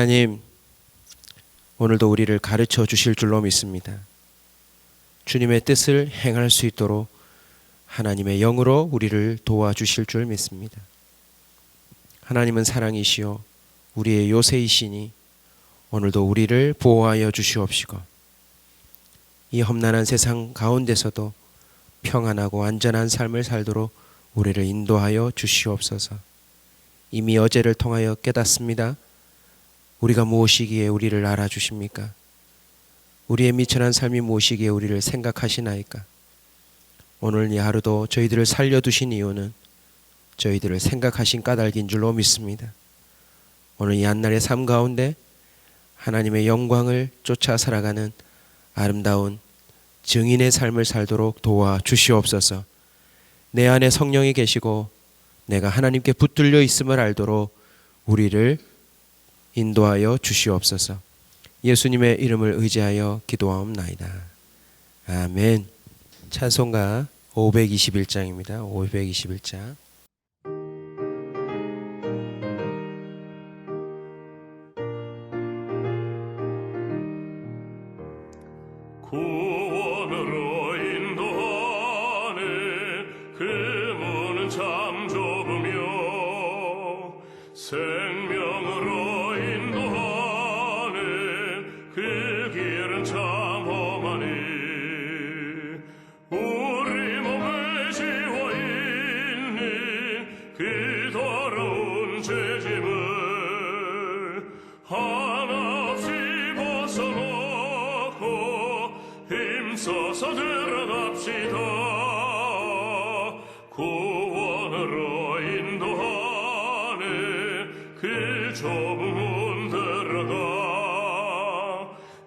하나님, 오늘도 우리를 가르쳐 주실 줄로 믿습니다. 주님의 뜻을 행할 수 있도록 하나님의 영으로 우리를 도와주실 줄 믿습니다. 하나님은 사랑이시요 우리의 요새이시니 오늘도 우리를 보호하여 주시옵시고 이 험난한 세상 가운데서도 평안하고 안전한 삶을 살도록 우리를 인도하여 주시옵소서. 이미 어제를 통하여 깨닫습니다. 우리가 무엇이기에 우리를 알아주십니까? 우리의 미천한 삶이 무엇이기에 우리를 생각하시나이까? 오늘 이 하루도 저희들을 살려두신 이유는 저희들을 생각하신 까닭인 줄로 믿습니다. 오늘 이 한날의 삶 가운데 하나님의 영광을 쫓아 살아가는 아름다운 증인의 삶을 살도록 도와주시옵소서. 내 안에 성령이 계시고 내가 하나님께 붙들려 있음을 알도록 우리를 인도하여 주시옵소서. 예수님의 이름을 의지하여 기도하옵나이다. 아멘. 찬송가 521장입니다. 521장. 구원으로 인도하네 그 문은 참 좁으며 생명으로 인도하네 그 길은 참 험하니 우리 몸에 지워있는 그 더러운 죄짐을 한없이 벗어놓고 힘써서 들어갑시다. 구원으로 인도하네 그 좁은 문 들어가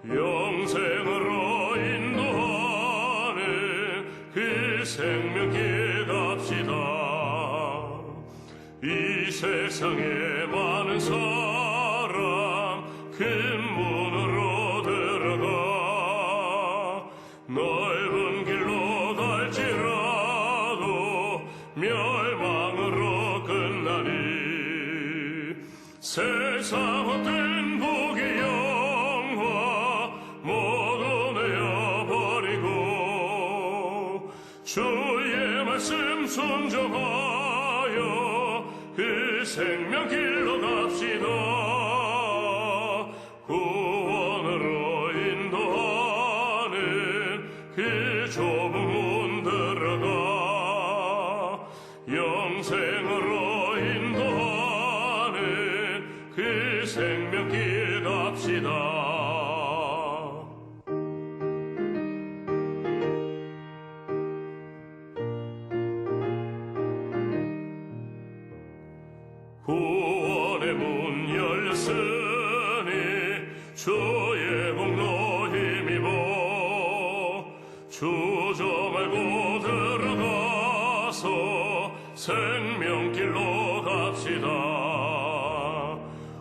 영생으로 인도하네 그 생명길 갑시다. 이 세상에 많은 사람 그 문으로 들어가 넓은 길로 갈지라도 멸망으로 끝나니 세상 헛된 복의 영화 모두 내어버리고 주의 말씀 순종하여 그 생명길로 갑시다. 구원으로 인도하는 그 좁은 문 들어가 영생으로 인도하는 그 생명길 갑시다. 구원의 문 열렸으니 주의 공로 힘입어 주저 말고 들어가서 생명길로 갑시다.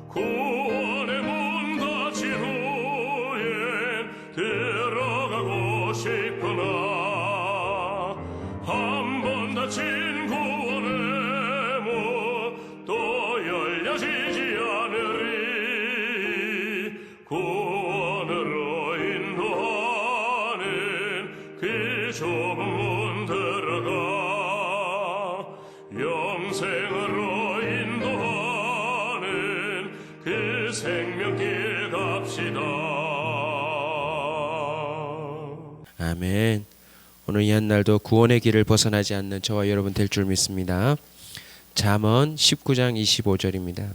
구원의 문 닫힌 후엔 들어가고 싶으나 한 번 닫힌 구원의 또 열려지지 않으리. 구원으로 인도하는 그 좁은 문 들어가 영생으로 인도하는 그 생명길 갑시다. 아멘. 오늘 이 한날도 구원의 길을 벗어나지 않는 저와 여러분 될 줄 믿습니다. 잠언 19장 25절입니다.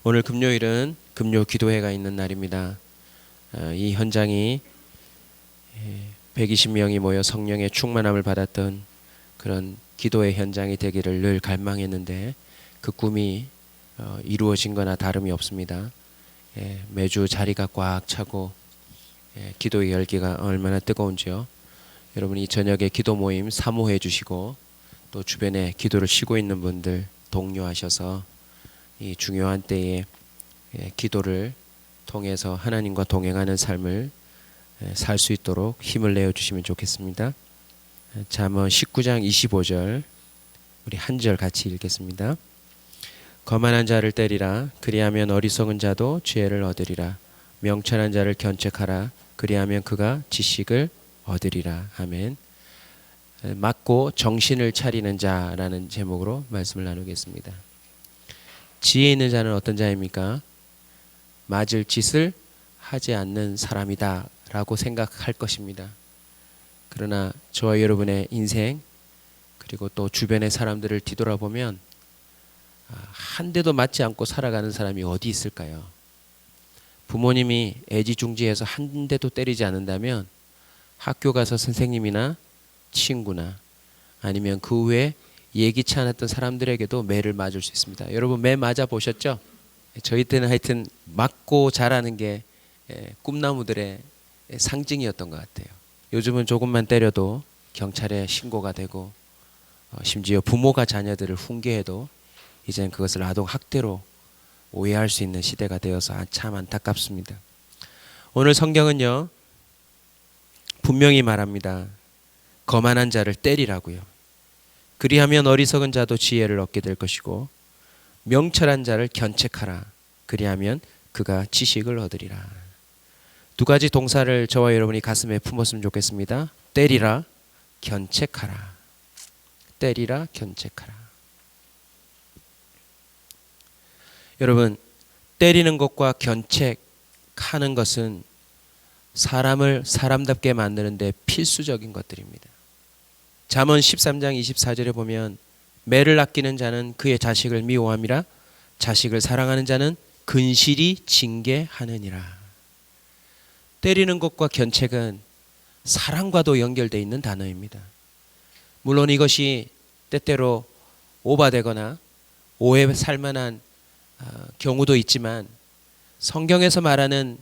오늘 금요일은 금요 기도회가 있는 날입니다. 이 현장이 120명이 모여 성령의 충만함을 받았던 그런 기도의 현장이 되기를 늘 갈망했는데 그 꿈이 이루어진 거나 다름이 없습니다. 매주 자리가 꽉 차고 기도의 열기가 얼마나 뜨거운지요. 여러분 이 저녁에 기도 모임 사모해 주시고 또 주변에 기도를 쉬고 있는 분들 독려하셔서 이 중요한 때에 기도를 통해서 하나님과 동행하는 삶을 살 수 있도록 힘을 내어 주시면 좋겠습니다. 잠언 19장 25절 우리 한 절 같이 읽겠습니다. 거만한 자를 때리라. 그리하면 어리석은 자도 지혜를 얻으리라. 명철한 자를 견책하라. 그리하면 그가 지식을 얻으리라. 아멘. 맞고 정신을 차리는 자라는 제목으로 말씀을 나누겠습니다. 지혜 있는 자는 어떤 자입니까? 맞을 짓을 하지 않는 사람이다 라고 생각할 것입니다. 그러나 저와 여러분의 인생 그리고 또 주변의 사람들을 뒤돌아보면 한 대도 맞지 않고 살아가는 사람이 어디 있을까요? 부모님이 애지중지해서 한 대도 때리지 않는다면 학교 가서 선생님이나 친구나 아니면 그 외에 예기치 않았던 사람들에게도 매를 맞을 수 있습니다. 여러분 매 맞아 보셨죠? 저희 때는 하여튼 맞고 자라는 게 꿈나무들의 상징이었던 것 같아요. 요즘은 조금만 때려도 경찰에 신고가 되고 심지어 부모가 자녀들을 훈계해도 이제는 그것을 아동 학대로 오해할 수 있는 시대가 되어서 참 안타깝습니다. 오늘 성경은요 분명히 말합니다. 거만한 자를 때리라고요. 그리하면 어리석은 자도 지혜를 얻게 될 것이고 명철한 자를 견책하라. 그리하면 그가 지식을 얻으리라. 두 가지 동사를 저와 여러분이 가슴에 품었으면 좋겠습니다. 때리라, 견책하라. 때리라, 견책하라. 여러분, 때리는 것과 견책하는 것은 사람을 사람답게 만드는 데 필수적인 것들입니다. 잠언 13장 24절에 보면 매를 아끼는 자는 그의 자식을 미워함이라 자식을 사랑하는 자는 근실이 징계하느니라. 때리는 것과 견책은 사랑과도 연결되어 있는 단어입니다. 물론 이것이 때때로 오바되거나 오해 살만한 경우도 있지만 성경에서 말하는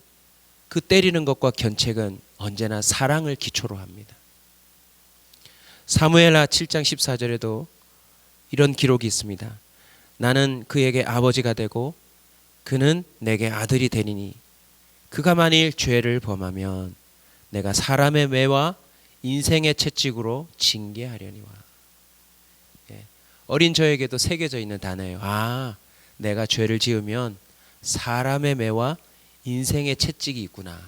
그 때리는 것과 견책은 언제나 사랑을 기초로 합니다. 사무엘하 7장 14절에도 이런 기록이 있습니다. 나는 그에게 아버지가 되고 그는 내게 아들이 되리니 그가 만일 죄를 범하면 내가 사람의 매와 인생의 채찍으로 징계하려니와. 어린 저에게도 새겨져 있는 단어예요. 내가 죄를 지으면 사람의 매와 인생의 채찍이 있구나.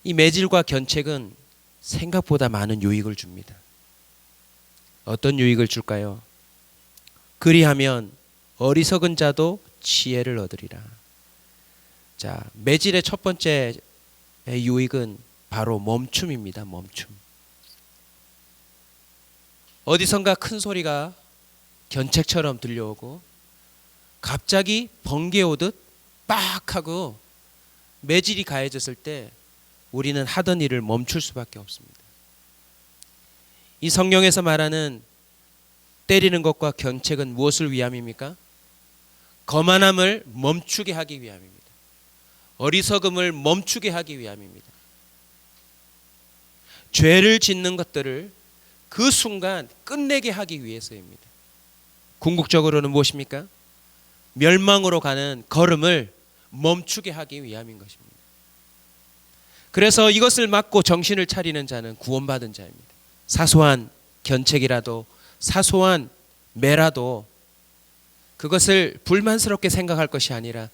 이 매질과 견책은 생각보다 많은 유익을 줍니다. 어떤 유익을 줄까요? 그리하면 어리석은 자도 지혜를 얻으리라. 자, 매질의 첫 번째 유익은 바로 멈춤입니다. 멈춤. 어디선가 큰 소리가 견책처럼 들려오고 갑자기 번개 오듯 빡 하고 매질이 가해졌을 때 우리는 하던 일을 멈출 수밖에 없습니다. 이 성경에서 말하는 때리는 것과 견책은 무엇을 위함입니까? 거만함을 멈추게 하기 위함입니다. 어리석음을 멈추게 하기 위함입니다. 죄를 짓는 것들을 그 순간 끝내게 하기 위해서입니다. 궁극적으로는 무엇입니까? 멸망으로 가는 걸음을 멈추게 하기 위함인 것입니다. 그래서 이것을 막고 정신을 차리는 자는 구원받은 자입니다. 사소한 견책이라도 사소한 매라도 그것을 불만스럽게 생각할 것이 아니라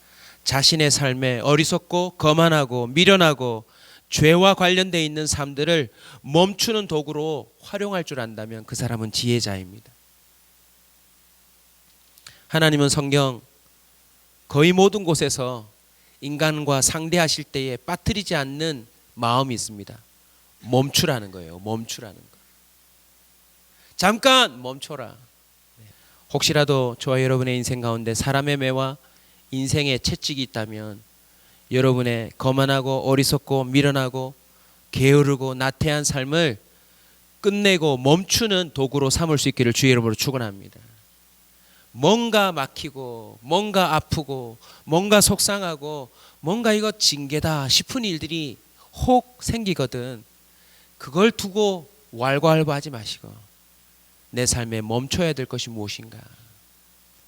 자신의 삶에 어리석고 거만하고 미련하고 죄와 관련되어 있는 삶들을 멈추는 도구로 활용할 줄 안다면 그 사람은 지혜자입니다. 하나님은 성경 거의 모든 곳에서 인간과 상대하실 때에 빠뜨리지 않는 마음이 있습니다. 멈추라는 거예요. 멈추라는 거. 잠깐 멈춰라. 혹시라도 저와 여러분의 인생 가운데 사람의 매와 인생의 채찍이 있다면 여러분의 거만하고 어리석고 미련하고 게으르고 나태한 삶을 끝내고 멈추는 도구로 삼을 수 있기를 주의 이름으로 축원합니다. 뭔가 막히고 뭔가 아프고 뭔가 속상하고 뭔가 이거 징계다 싶은 일들이 혹 생기거든 그걸 두고 왈가왈부하지 마시고 내 삶에 멈춰야 될 것이 무엇인가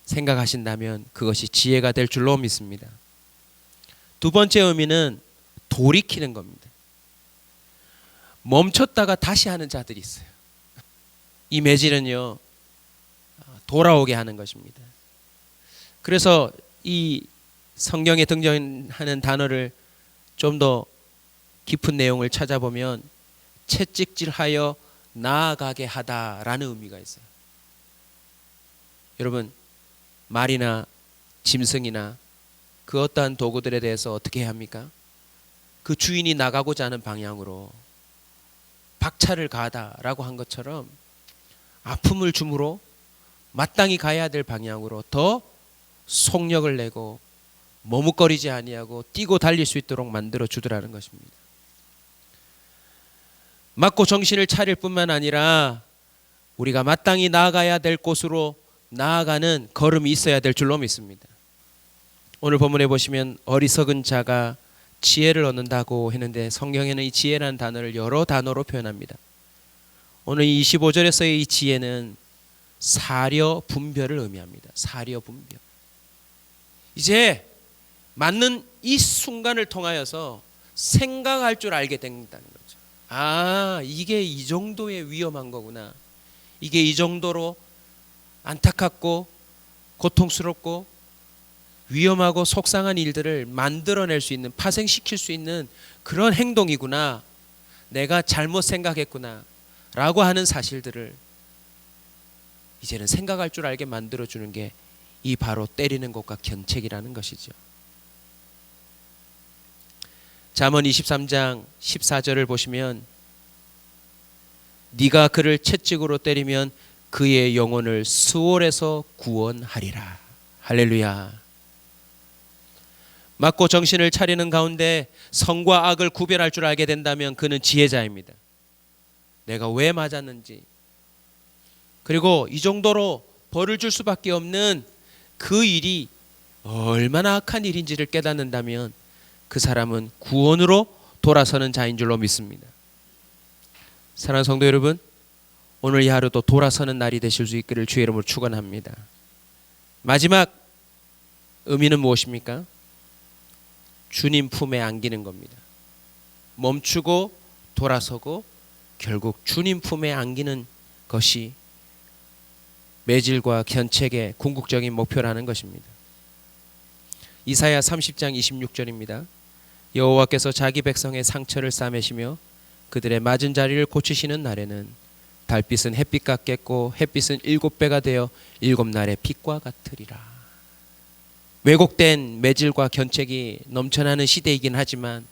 생각하신다면 그것이 지혜가 될 줄로 믿습니다. 두 번째 의미는 돌이키는 겁니다. 멈췄다가 다시 하는 자들이 있어요. 이 매질은요 돌아오게 하는 것입니다. 그래서 이 성경에 등장하는 단어를 좀 더 깊은 내용을 찾아보면 채찍질하여 나아가게 하다라는 의미가 있어요. 여러분, 말이나 짐승이나 그 어떠한 도구들에 대해서 어떻게 해야 합니까? 그 주인이 나가고자 하는 방향으로 박차를 가하다라고 한 것처럼 아픔을 주므로 마땅히 가야 될 방향으로 더 속력을 내고 머뭇거리지 아니하고 뛰고 달릴 수 있도록 만들어 주더라는 것입니다. 맞고 정신을 차릴 뿐만 아니라 우리가 마땅히 나아가야 될 곳으로 나아가는 걸음이 있어야 될 줄로 믿습니다. 오늘 본문에 보시면 어리석은 자가 지혜를 얻는다고 했는데 성경에는 이 지혜라는 단어를 여러 단어로 표현합니다. 오늘 25절에서의 이 지혜는 사려 분별을 의미합니다. 사려 분별. 이제 맞는 이 순간을 통하여서 생각할 줄 알게 된다는 거죠. 아, 이게 이 정도의 위험한 거구나. 이게 이 정도로 안타깝고 고통스럽고 위험하고 속상한 일들을 만들어낼 수 있는, 파생시킬 수 있는 그런 행동이구나. 내가 잘못 생각했구나 라고 하는 사실들을 이제는 생각할 줄 알게 만들어주는 게 이 바로 때리는 것과 견책이라는 것이죠. 잠언 23장 14절을 보시면 네가 그를 채찍으로 때리면 그의 영혼을 수월에서 구원하리라. 할렐루야. 맞고 정신을 차리는 가운데 선과 악을 구별할 줄 알게 된다면 그는 지혜자입니다. 내가 왜 맞았는지, 그리고 이 정도로 벌을 줄 수밖에 없는 그 일이 얼마나 악한 일인지를 깨닫는다면 그 사람은 구원으로 돌아서는 자인 줄로 믿습니다. 사랑하는 성도 여러분, 오늘 이 하루도 돌아서는 날이 되실 수 있기를 주의 이름으로 축원합니다. 마지막 의미는 무엇입니까? 주님 품에 안기는 겁니다. 멈추고 돌아서고 결국 주님 품에 안기는 것이 매질과 견책의 궁극적인 목표라는 것입니다. 이사야 30장 26절입니다. 여호와께서 자기 백성의 상처를 싸매시며 그들의 맞은 자리를 고치시는 날에는 달빛은 햇빛 같겠고 햇빛은 7배가 되어 7날의 빛과 같으리라. 왜곡된 매질과 견책이 넘쳐나는 시대이긴 하지만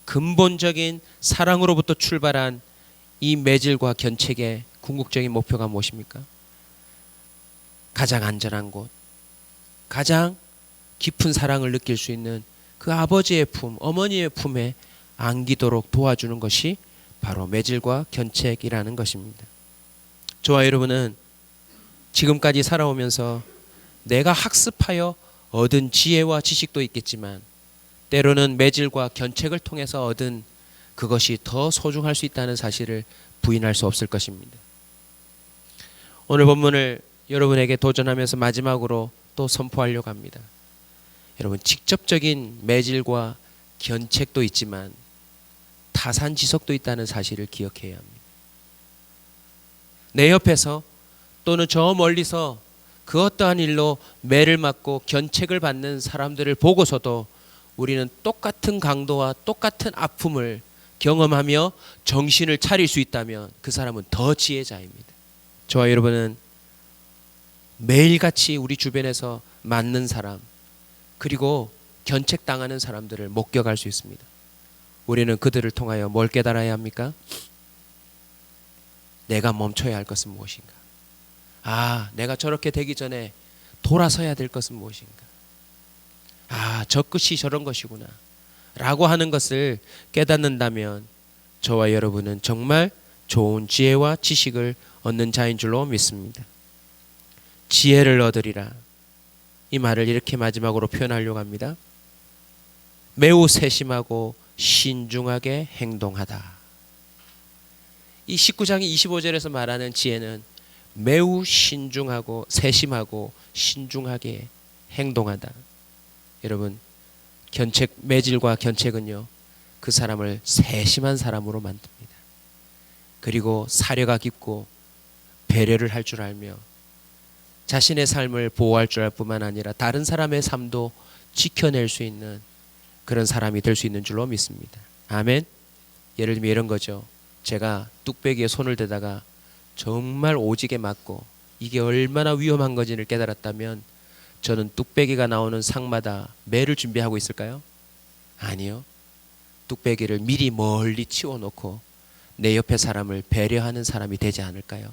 근본적인 사랑으로부터 출발한 이 매질과 견책의 궁극적인 목표가 무엇입니까? 가장 안전한 곳, 가장 깊은 사랑을 느낄 수 있는 그 아버지의 품, 어머니의 품에 안기도록 도와주는 것이 바로 매질과 견책이라는 것입니다. 저와 여러분은 지금까지 살아오면서 내가 학습하여 얻은 지혜와 지식도 있겠지만 때로는 매질과 견책을 통해서 얻은 그것이 더 소중할 수 있다는 사실을 부인할 수 없을 것입니다. 오늘 본문을 여러분에게 도전하면서 마지막으로 또 선포하려고 합니다. 여러분, 직접적인 매질과 견책도 있지만 타산지석도 있다는 사실을 기억해야 합니다. 내 옆에서 또는 저 멀리서 그 어떠한 일로 매를 맞고 견책을 받는 사람들을 보고서도 우리는 똑같은 강도와 똑같은 아픔을 경험하며 정신을 차릴 수 있다면 그 사람은 더 지혜자입니다. 저와 여러분은 매일같이 우리 주변에서 맞는 사람, 그리고 견책당하는 사람들을 목격할 수 있습니다. 우리는 그들을 통하여 뭘 깨달아야 합니까? 내가 멈춰야 할 것은 무엇인가? 아, 내가 저렇게 되기 전에 돌아서야 될 것은 무엇인가? 아, 저 끝이 저런 것이구나 라고 하는 것을 깨닫는다면 저와 여러분은 정말 좋은 지혜와 지식을 얻는 자인 줄로 믿습니다. 지혜를 얻으리라, 이 말을 이렇게 마지막으로 표현하려고 합니다. 매우 세심하고 신중하게 행동하다. 이 19장 25절에서 말하는 지혜는 매우 신중하고 세심하고 신중하게 행동하다. 여러분, 매질과 견책은요, 그 사람을 세심한 사람으로 만듭니다. 그리고 사려가 깊고 배려를 할 줄 알며 자신의 삶을 보호할 줄 알 뿐만 아니라 다른 사람의 삶도 지켜낼 수 있는 그런 사람이 될 수 있는 줄로 믿습니다. 아멘. 예를 들면 이런 거죠. 제가 뚝배기에 손을 대다가 정말 오지게 맞고 이게 얼마나 위험한 건지를 깨달았다면 저는 뚝배기가 나오는 상마다 매를 준비하고 있을까요? 아니요. 뚝배기를 미리 멀리 치워놓고 내 옆에 사람을 배려하는 사람이 되지 않을까요?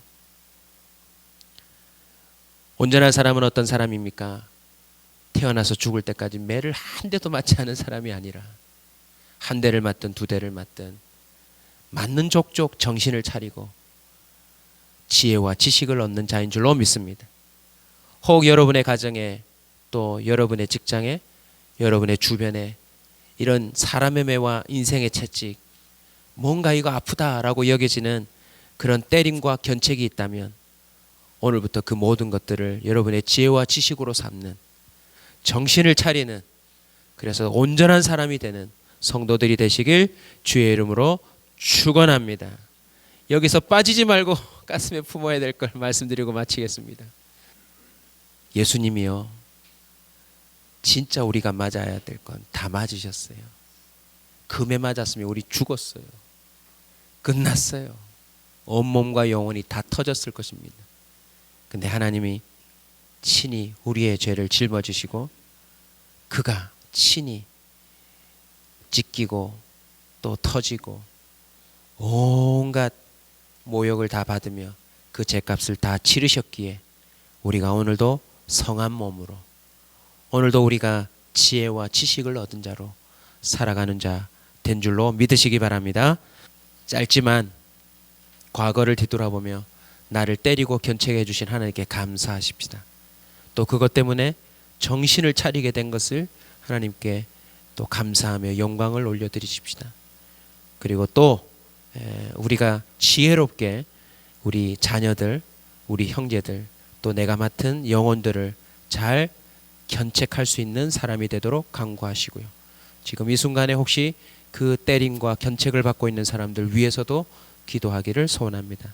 온전한 사람은 어떤 사람입니까? 태어나서 죽을 때까지 매를 한 대도 맞지 않은 사람이 아니라 한 대를 맞든 두 대를 맞든 맞는 족족 정신을 차리고 지혜와 지식을 얻는 자인 줄로 믿습니다. 혹 여러분의 가정에 또 여러분의 직장에 여러분의 주변에 이런 사람의 매와 인생의 채찍 뭔가 이거 아프다라고 여겨지는 그런 때림과 견책이 있다면 오늘부터 그 모든 것들을 여러분의 지혜와 지식으로 삼는 정신을 차리는 그래서 온전한 사람이 되는 성도들이 되시길 주의 이름으로 축원합니다. 여기서 빠지지 말고 가슴에 품어야 될 걸 말씀드리고 마치겠습니다. 예수님이요 진짜 우리가 맞아야 될 건 다 맞으셨어요. 금에 맞았으면 우리 죽었어요. 끝났어요. 온몸과 영혼이 다 터졌을 것입니다. 근데 하나님이 친히 우리의 죄를 짊어지시고 그가 친히 찢기고 또 터지고 온갖 모욕을 다 받으며 그 죄값을 다 치르셨기에 우리가 오늘도 성한 몸으로 오늘도 우리가 지혜와 지식을 얻은 자로 살아가는 자 된 줄로 믿으시기 바랍니다. 짧지만 과거를 뒤돌아보며 나를 때리고 견책해 주신 하나님께 감사하십시다. 또 그것 때문에 정신을 차리게 된 것을 하나님께 또 감사하며 영광을 올려드리십시다. 그리고 또 우리가 지혜롭게 우리 자녀들, 우리 형제들, 또 내가 맡은 영혼들을 잘 견책할 수 있는 사람이 되도록 간구하시고요. 지금 이 순간에 혹시 그 때림과 견책을 받고 있는 사람들 위해서도 기도하기를 소원합니다.